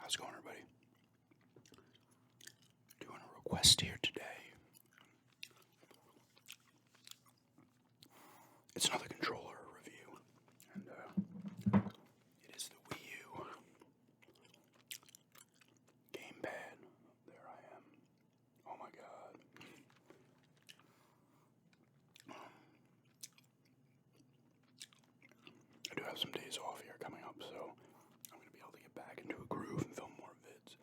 How's it going, everybody? Doing a request here today. It's another controller review, and it is the Wii U Gamepad. There I am. Oh my god. I do have some days off here coming up, so I'm going to be able to get back into a groove and film more vids.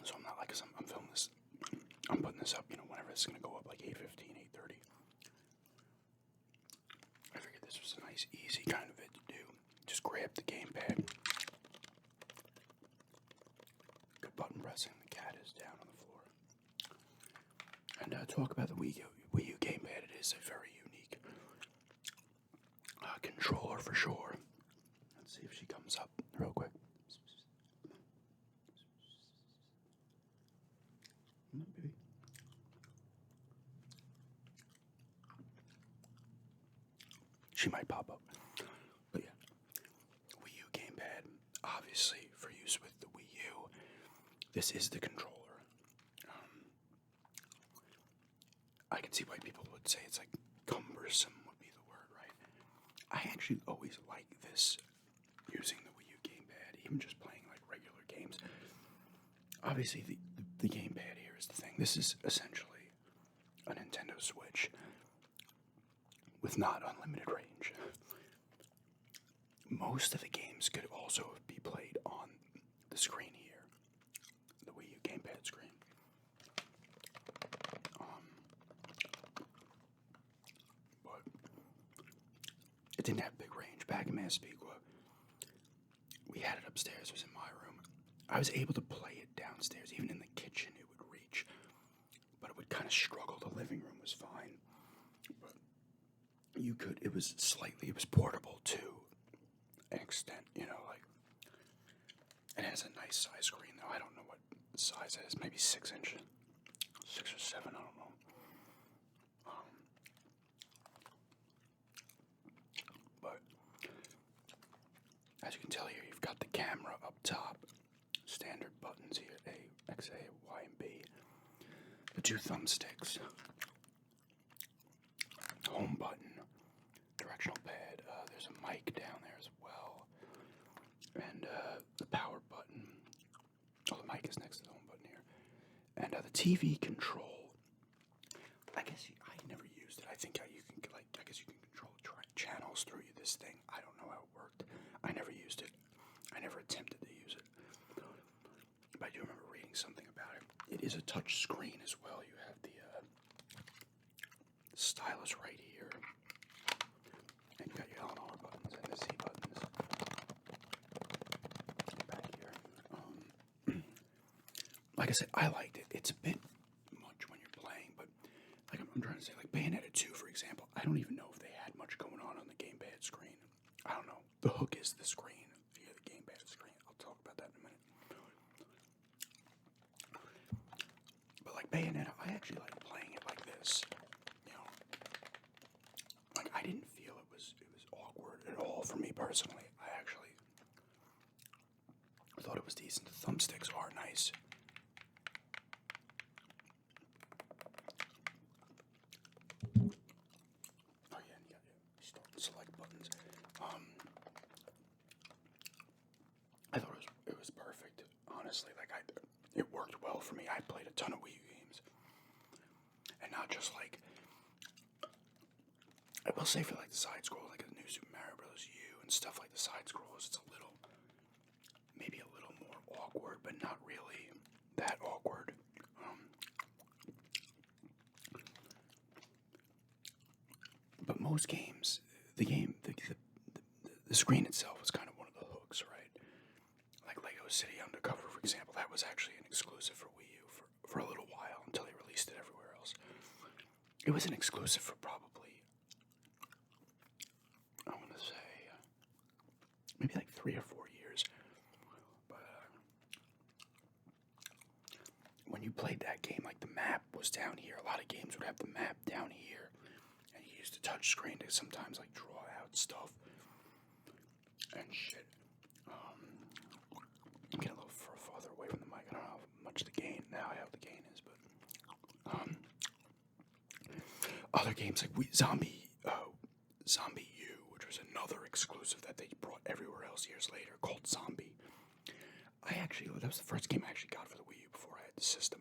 So I'm not like, I'm filming this, I'm putting this up, whenever it's going to go up, like 8:15, 8:30. I figured this was a nice, easy kind of vid to do. Just grab the gamepad. Good button pressing. The cat is down on the floor. And talk about the Wii U gamepad. It is a very unique controller for sure. Let's see if she comes up real quick. Maybe. She might pop up. But yeah, Wii U gamepad, obviously for use with the Wii U. This is the controller. I can see why people would say it's like cumbersome would be the word, right? I actually always like this using the Wii U gamepad, even just playing like regular games. Obviously, the gamepad here is the thing. This is essentially a Nintendo Switch with not unlimited range. Most of the games could also be played on the screen here, the Wii U gamepad screen. But it didn't have big range. Back in Massapequa, we had it upstairs. It was in my room. I was able to play it downstairs. Even in the kitchen, it would reach. But it would kind of struggle. The living room was fine. But it was portable to an extent, like, it has a nice size screen, though. I don't know what size it is. Maybe 6 inch. 6 or 7, I don't know. But as you can tell here, you've got the camera up top. Standard buttons here, A, X, A, Y, and B. The 2 thumbsticks. Home button. Directional pad. There's a mic down there as well. And the power button. Oh, the mic is next to the home button here. And the TV control. I never used it. I guess you can control channels through this thing. I don't know how it worked. I never used it. I never attempted to use it. But I do remember reading something about it. It is a touch screen as well. You have the stylus right here. And you got your L and R buttons and the Z buttons back here. Like I said, I liked it. It's a bit much when you're playing, but like I'm trying to say, like Bayonetta 2, for example, I don't even know if they had much going on the gamepad screen. I don't know. The hook is the screen via the gamepad screen. I'll talk about that in a minute. But like Bayonetta, I actually like playing it like this. Like I didn't feel it was awkward at all for me personally. I actually thought it was decent. The thumbsticks are nice. Oh yeah, and you got select buttons. I thought it was perfect. Honestly, it worked well for me. I played a ton of Wii U games, and not just like. I will say for like the side scroll, like the new Super Mario Bros. U and stuff like the side scrolls, it's maybe a little more awkward, but not really that awkward. But most games, the screen itself is kind of one of the hooks, right? Like Lego City Undercover, for example, that was actually an exclusive for Wii U for a little while until they released it everywhere else. It was an exclusive for probably, I want to say, maybe like 3 or 4 years. But when you played that game, like the map was down here. A lot of games would have the map down here, and you used the touch screen to sometimes like draw out stuff and shit. now how the gain is, but other games like Zombie U, which was another exclusive that they brought everywhere else years later, called Zombie. That was the first game I actually got for the Wii U before I had the system.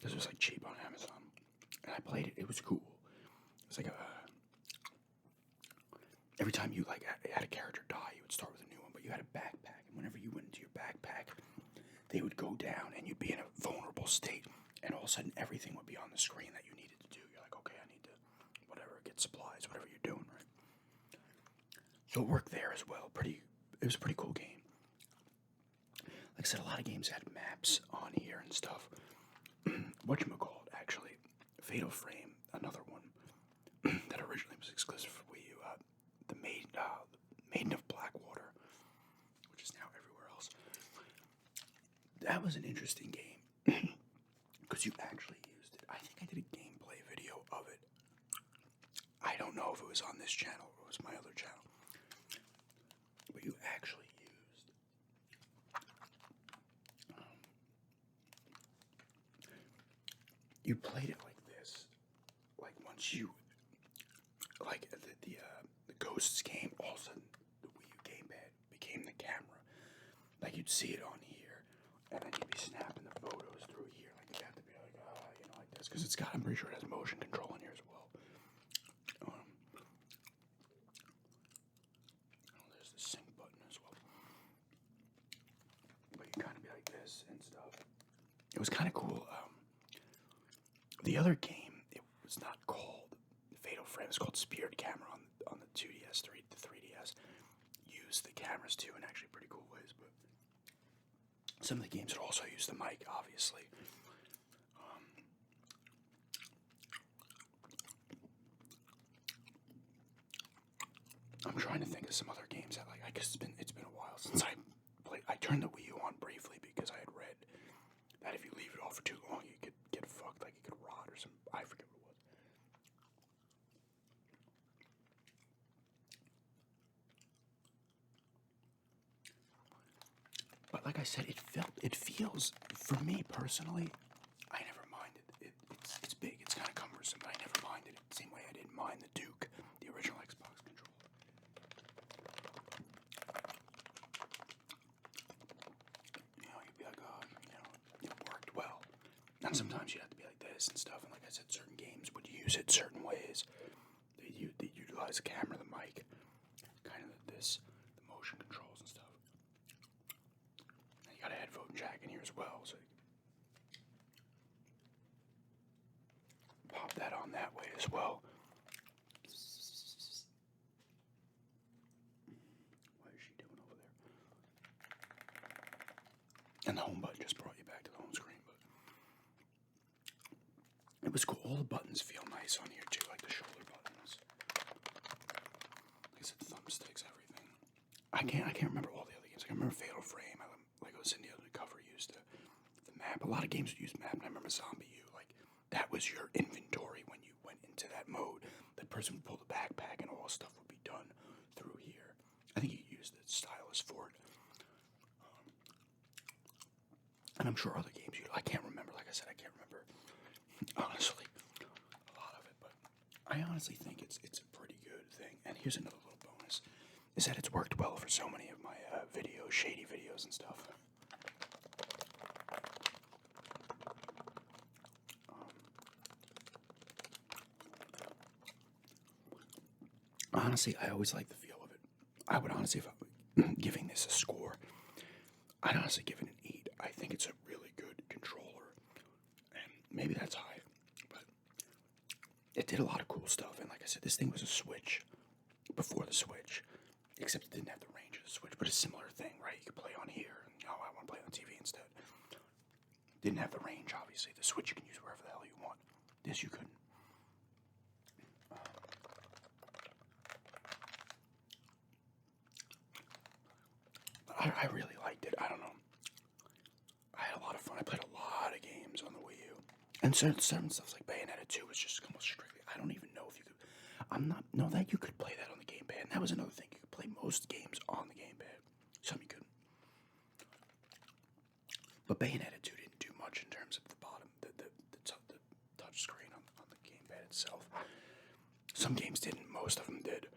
This was like cheap on Amazon, and I played it. It was cool. It was like every time you had a character die, you would start with a new one, but you had a backpack, and whenever you went into your backpack, they would go down, and you'd be in a vulnerable state, and all of a sudden everything would be on the screen that you needed to do. You're like, okay, I need to get supplies, whatever you're doing, right? So it worked there as well. It was a pretty cool game. Like I said, a lot of games had maps on here and stuff. Whatchamacallit, actually, Fatal Frame, another one that originally was exclusive for Wii U. The Maiden of Blackwater, which is now everywhere else. That was an interesting game because you actually used it. I think I did a gameplay video of it. I don't know if it was on this channel or it was my other channel, but you actually used you played it like this. Like once you the Ghosts game, all of a sudden the Wii U gamepad became the camera. Like you'd see it on here, and then you'd be snapping the photos through here. Like you'd have to be like, like this, because I'm pretty sure it has motion control in here as well. There's the sync button as well. But you kind of be like this and stuff. It was kind of cool. The other game, it was not called Fatal Frame. It was called Spirit Camera on the 2DS, the 3DS. Used the cameras too in actually pretty cool ways. But some of the games would also use the mic, obviously. I'm trying to think of some other games that I guess it's been a while since I played. I turned the Wii U on briefly because I had read that if you leave it off for too long, you could get fucked, like it could rot or some. I forget what it was. But like I said, it feels, for me personally, I never minded. It's big, it's kind of cumbersome, but I never minded it. Same way I didn't mind the Duke, the original Xbox controller. You'd be like, it worked well. And sometimes you'd have to be like this and stuff, and like I said, certain games would use it certain ways. They utilize the camera, the mic, kind of the motion controls and stuff. And you got a headphone jack in here as well, so you can pop that on that way as well. What is she doing over there? And the home button just brought you back to the home screen, but it was cool. All the buttons feel nice on here too, like the shoulder buttons. Like I said, thumbsticks, everything. I can't remember all the other games. I can remember Fatal Frame. Like I was in the undercover, used the map. A lot of games would use map, and I remember Zombie U. Like that was your inventory when you went into that mode. That person would pull the backpack, and all stuff would be done through here. I think you used the stylus for it. And I'm sure other games I can't remember. Like I said, I can't remember honestly a lot of it, but I honestly think it's a pretty good thing. And here's another little bonus: is that it's worked well for so many of my videos, shady videos and stuff. Honestly, I always like the feel of it. I would honestly, if I were giving this a score, I'd honestly give it an 8. I think it's a really good controller, and maybe that's high, but it did a lot of cool stuff. And like I said, this thing was a Switch before the Switch, except it didn't have the range of the Switch, but a similar thing, right? You could play on here, and I want to play on TV instead. Didn't have the range, obviously. The Switch you can use wherever the hell you want. This you couldn't. I really liked it. I don't know. I had a lot of fun. I played a lot of games on the Wii U. And certain stuff like Bayonetta 2 was just almost strictly. I don't even know if you could. No, that you could play that on the gamepad. And that was another thing. You could play most games on the gamepad. Some you couldn't. But Bayonetta 2 didn't do Some games didn't. Most of them did.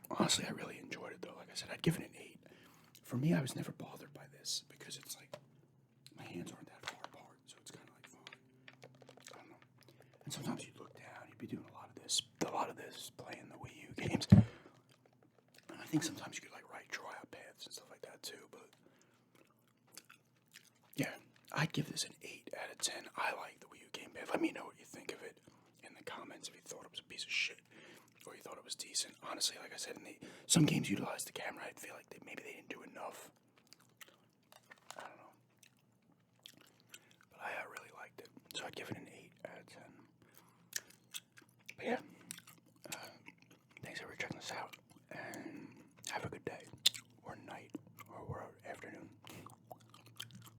Honestly, I really enjoyed it though. Like I said, I'd give it an 8. For me, I was never bothered by this because it's like my hands aren't that far apart, so it's kind of like fine. I don't know. And sometimes you'd look down, you'd be doing a lot of this, playing the Wii U games. And I think sometimes you could like write draw-out paths and stuff like that too. But yeah, I'd give this an 8 out of 10. I like the Wii U Gamepad. Let me know what you think of it in the comments if you thought it was a piece of shit or you thought it was decent. Honestly, like I said, some games utilize the camera. I feel like maybe they didn't do enough. I don't know. But I really liked it. So I'd give it an 8 out of 10. But yeah, thanks for checking this out.